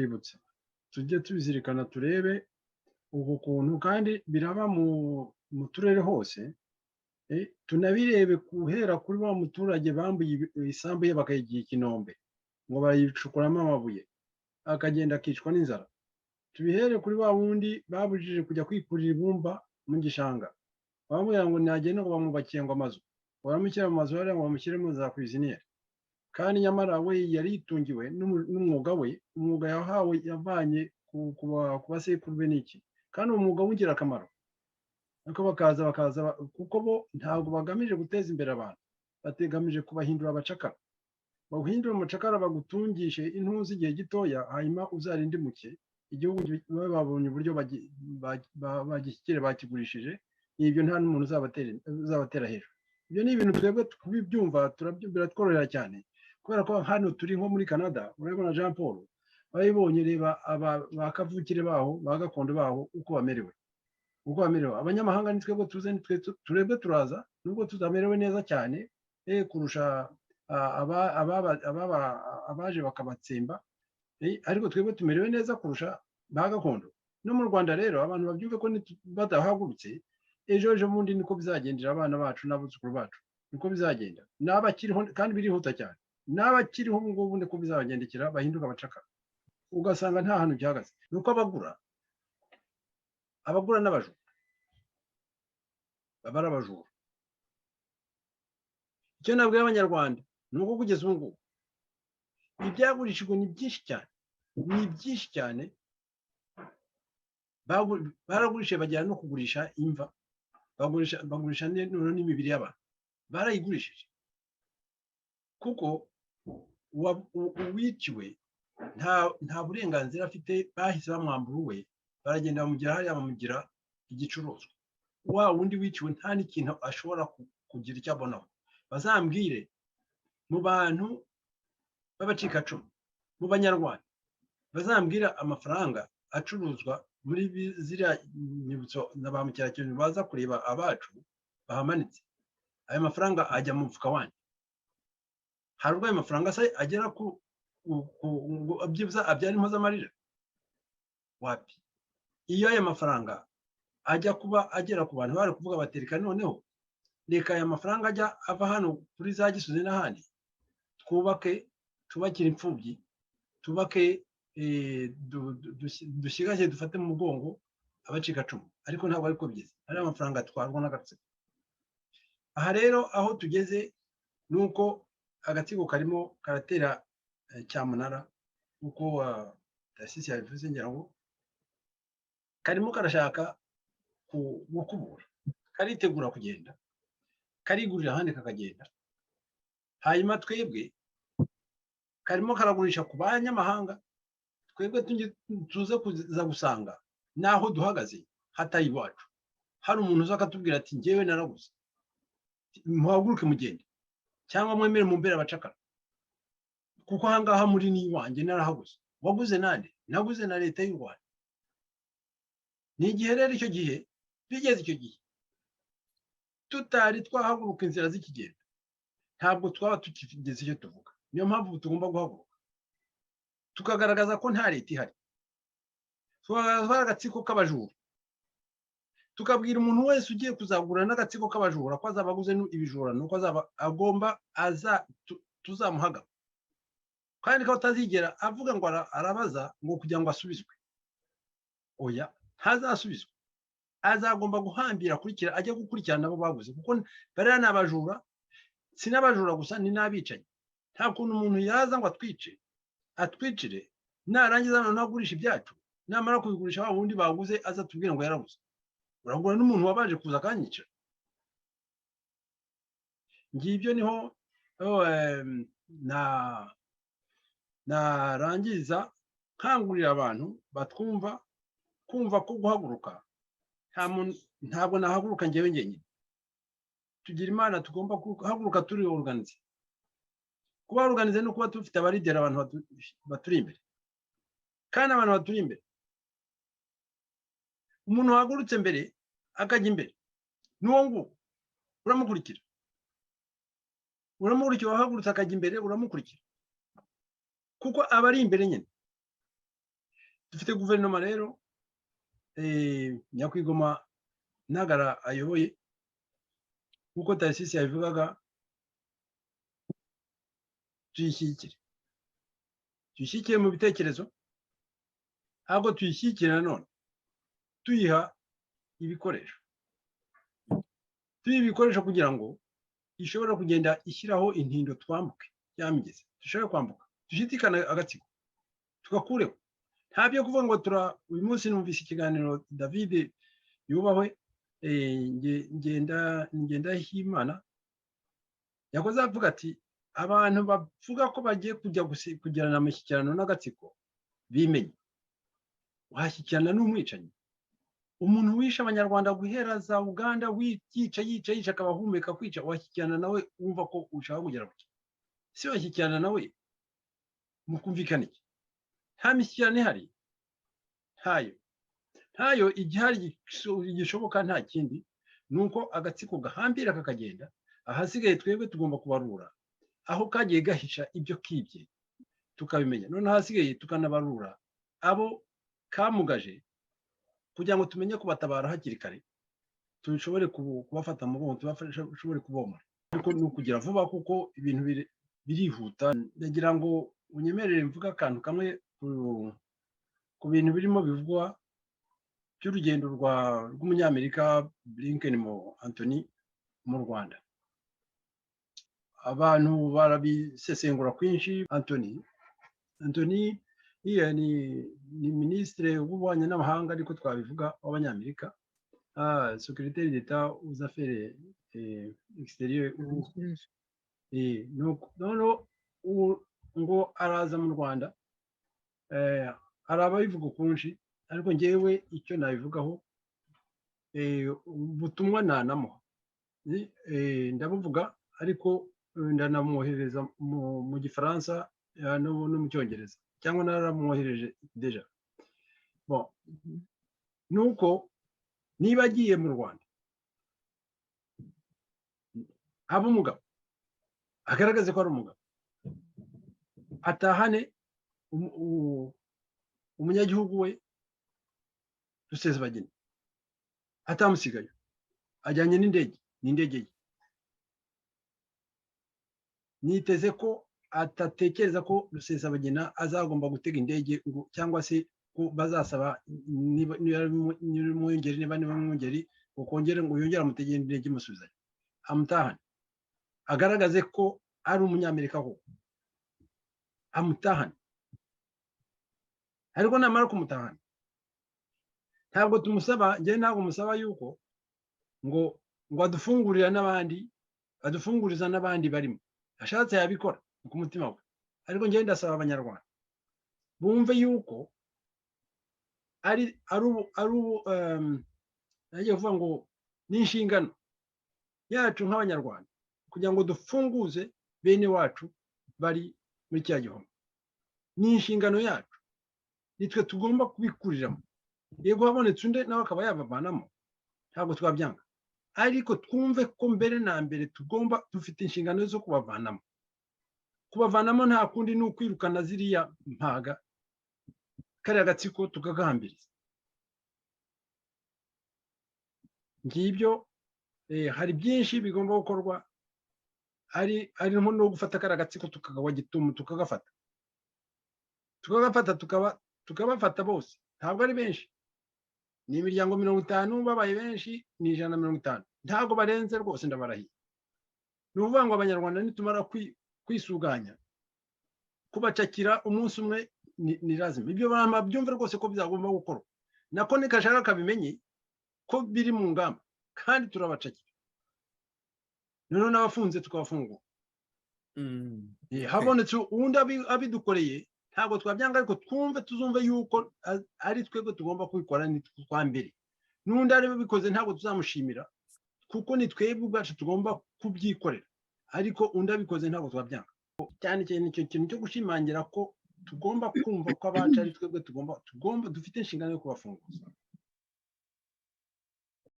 tukibutsa tujye tubizirikana turebe ubu kuntu kandi biraba mu turere hose tunabirebe guhera kuri wa muturage bambuye isambu ye bakayigira ikinombe ngo bayicukuramo amabuye akagenda akicwa n'inzara tubihere kuri wa wundi babujije kujya kwikurira ibumba mu gishanga bamubwira ngo nagende ngo bamwubakiye ngo amazu baramukira mu mazu hariya ngo bamushyire mu za kwiziniyeri kandi nyamara we yari yitungiwe n'umwuga we umwuga yahawe yavanye ku basekuru be n'iki kandi umwuga w'ingira akamaro ariko bakaza kuko bo ntabwo bagamije guteza imbere abantu bategamije kubahindura abacakara bahindura umucakara bagutungishe intuzi igihe gitoya hanyuma uzarindimuke igihugu babonye uburyo bagishyikire bakigurishije ibyo nta n'umuntu uzabatera hejuru ibyo ni ibintu twebwe kubibyumva biratworohera cyane kubera ko hano turi nko muri Canada urabona Jean Paul bayibonye reba bakavukire baho bagakondo baho uko bamerewe abanyamahanga ni twebwe tuze turebwe turaza nubwo tuzamerewe neza cyane kurusha abaje bakabatsemba ariko twebwe tumerewe neza kurusha bagakondo no mu Rwanda rero abantu babyumve ko badahagurutse ejo bundi niko bizagendera abana bacu n'abuzukuru bacu niko bizagenda n'abakiriho kandi birihuta cyane n'abakiriho ngubu niko bizabagendekera bahinduka abacakara ugasanga nta hantu byahagaze nuko abagura n'abajura babara abajura icyo nabwiye abanyarwanda ni uko kugeza ubu ngubu ibyagurishijwe ni byinshi cyane baragurishije bagera no kugurisha imva bagurisha n'imibiri y'abantu barayigurishije kuko uwiciwe nta burenganzira afite bahise bamwambura we baragenda bamugira hariya bamugira igicuruzwa wa wundi wiciwe nta n'ikintu ashobora kugira icyo abonaho bazambwire mu bantu b'abacikacumu mu banyarwanda bazambwira amafaranga acuruzwa muri ziriya nyibutso na ba mukerarugendo baza kureba abacu bahamanitse ayo mafaranga ajya mu mufuka wanyu hari ubwo ayo mafaranga se agera ku byibuza abyara impozamarira wapi iyo ayo mafaranga ajya kuba agera ku bantu bari kuvuga batereka noneho reka aya mafaranga ajya ava hano kuri za Gisozi n'ahandi tubakire imfubyi tubake dusigaje dufate mu mugongo abacikacumu ariko ntabwo ariko byiza ari amafaranga atwarwa n'agatsiko aha rero aho tugeze nuko agatsiko karimo karatera cyamunara uko Tarsisi yabivuze ngira ngo karimo karashaka gukubura karitegura kugenda karigurira ahandi kakagenda hanyuma twebwe karimo karagurisha ku banyamahanga twebwe tuze kuza gusanga naho duhagaze hatari iwacu hari umuntu uza akatubwira ati njyewe naraguze muhaguruke mugende cyangwa mwemere mumbere abacakara kuko ahangaha muri ni iwanjye narahaguze waguze nande naguze na leta y'u Rwanda ni igihe rero icyo gihe bigeze icyo gihe tutari twahaguruka inzira z'ikigenda ntabwo twaba tukigeze icyo tuvuga niyo mpamvu tugomba guhaguruka tukagaragaza ko nta leta ihari tukagaragaza agatsiko k'abajura tukabwira umuntu wese ugiye kuzagura n'agatsiko k'abajura ko azaba aguze ibijura nuko azaba agomba tuzamuhaga kandi ko atazigera avuga ngo arabaza ngo kugira ngo asubizwe oya ntazasubizwe azagomba guhambira akurikira ajya gukurikirana abo baguze kuko bariya ni abajura si n'abajura gusa ni n'abicanyi nta kuntu umuntu yaza ngo atwicire narangiza noneho agurisha ibyacu namara kubigurisha wa wundi baguze aza tubwira ngo yaraguze uragura n'umuntu wabaje kuza akanyica ngibyo niho narangiza nkangurira abantu batwumva kumva ko guhaguruka ntabwo nahaguruka njyewe njyenyine tugira imana tugomba guhaguruka turi organize kuba organize no kuba dufite abaridera abantu baturi imbere kandi abantu baturi imbere umuntu wahagurutse mbere akajya imbere n'uwo nguwo uramukurikira wahagurutse akajya imbere uramukurikira kuko aba ari imbere nyine dufite guverinoma rero Nyakwigoma Ntagara ayoboye nk'uko Tarisisi yabivugaga, tuyishyigikire mu bitekerezo, ahubwo tuyishyigikire nanone tuyiha ibikoresho kugira ngo ishobora kugenda ishyiraho intindo twambuke ya migezi dushobora kwambuka, dushidikane agatsiko tugakureho. Nta byo kuvuga ngo uyu munsi numvise ikiganiro David yubahwe Ngendahimana yakoze avuga ati abantu bavuga ko bagiye kujya kugirana amashyikirano n'agatsiko bimenye. Washyikirana n'umwicanyi, umuntu wishe abanyarwanda guhera za Uganda, yica akaba ahumeka kwica, washyikirana nawe wumva ko ushaka kugera ku cyo si washyikirana nawe mukumvikana iki? Nta mishyikirano ihari, ntayo igihari gishoboka nta kindi ni uko agatsiko gahambira kakagenda, ahasigaye twebwe tugomba kubarura aho kagiye gahisha ibyo kibye tukabimenya, none ahasigaye tukanabarura abo kamugaje kugira ngo tumenye kubatabara hakiri kare, dushobore kubafata mu bongo, tubashobore kubomora. Ariko ni ukugira vuba kuko ibintu birihuta. Ndagira ngo unyemerere mvuga akantu kamwe ku bintu birimo bivugwa by'urugendo rw'umunyamerika Blinken Anthony mu Rwanda. Abantu barabisesengura kwinshi. Anthony ni minisitiri w'ububanyi n'amahanga ariko twabivuga w'abanyamerika, secrétaire d'État aux affaires extérieures. Ngo araza mu Rwanda, hari ababivuga ukunshi, ariko ngewe icyo nabivugaho ubutumwa nanamuha ndabuvuga, ariko ndanamwohereza mu gifaransa no mu cyongereza, cyangwa naramwohereje deja. Nuko niba agiye mu Rwanda aba umugabo, agaragaze ko ari umugabo, atahane umunyagihugu we Rusesabagina, atamusigayo, ajyanye n'indege ye. Niteze ko atatekereza ko Rusesabagina azagomba gutega indege cyangwa se ko bazasaba niba mwungeri ukongera ngo yongere amutegere indege imusubizayo, amutahane, agaragaze ko ari umunyamerika koko, amutahane. Ariko namara kumutahana, ntabwo ntabwo musaba yuko ngo adufungurira n'abandi, adufunguriza n'abandi barimo. Ashatse yabikora ku mutima we, ariko njye ndasaba abanyarwanda bumve yuko ari nagiye kuvuga ngo ni inshingano yacu nk'abanyarwanda kugira ngo dufunguze bene wacu bari muri cya gihome. Ni inshingano yacu, nitwe tugomba kubikuriramo. Yego habonetse undi nawe akaba yabavanamo, ntabwo twabyanga, ariko twumve ko mbere na mbere dufite inshingano zo kubavanamo. Kubavanamo nta kundi ni ukwirukana ziriya mpaga, kariya gatsiko tukagahambiriza. Ngibyo hari byinshi bigomba gukorwa, ari nko no gufata kariya gatsiko tukagawa gitumo, tukagafata tukabafata bose. Ntabwo ari benshi, ni imiryango 50, babaye benshi ni 150, ntabwo barenze rwose, ndabarahiye. Ni ukuvuga ngo abanyarwanda nitumara kwisuganya kubacakira umunsi umwe ni lazima. Ibyo byumve rwose ko byagomba gukorwa, nako nikashaka kabimenye ko biri mu ngamba, kandi turabacakira. None n'abafunze tukabafungura. Habonetse uwundi abidukoreye, ntabwo twabyanga, ariko tuzumve yuko ari twebwe tugomba kubikora, ni twa mbere. N'undi ari bikoze ntabwo tuzamushimira, kuko ni twebwe ubwacu tugomba kubyikorera, ariko undi abikoze ntabwo twabyanga. Cyane cyane icyo kintu cyo gushimangira ko tugomba kumva ko abacu ari twebwe dufite inshingano yo kubafunguza.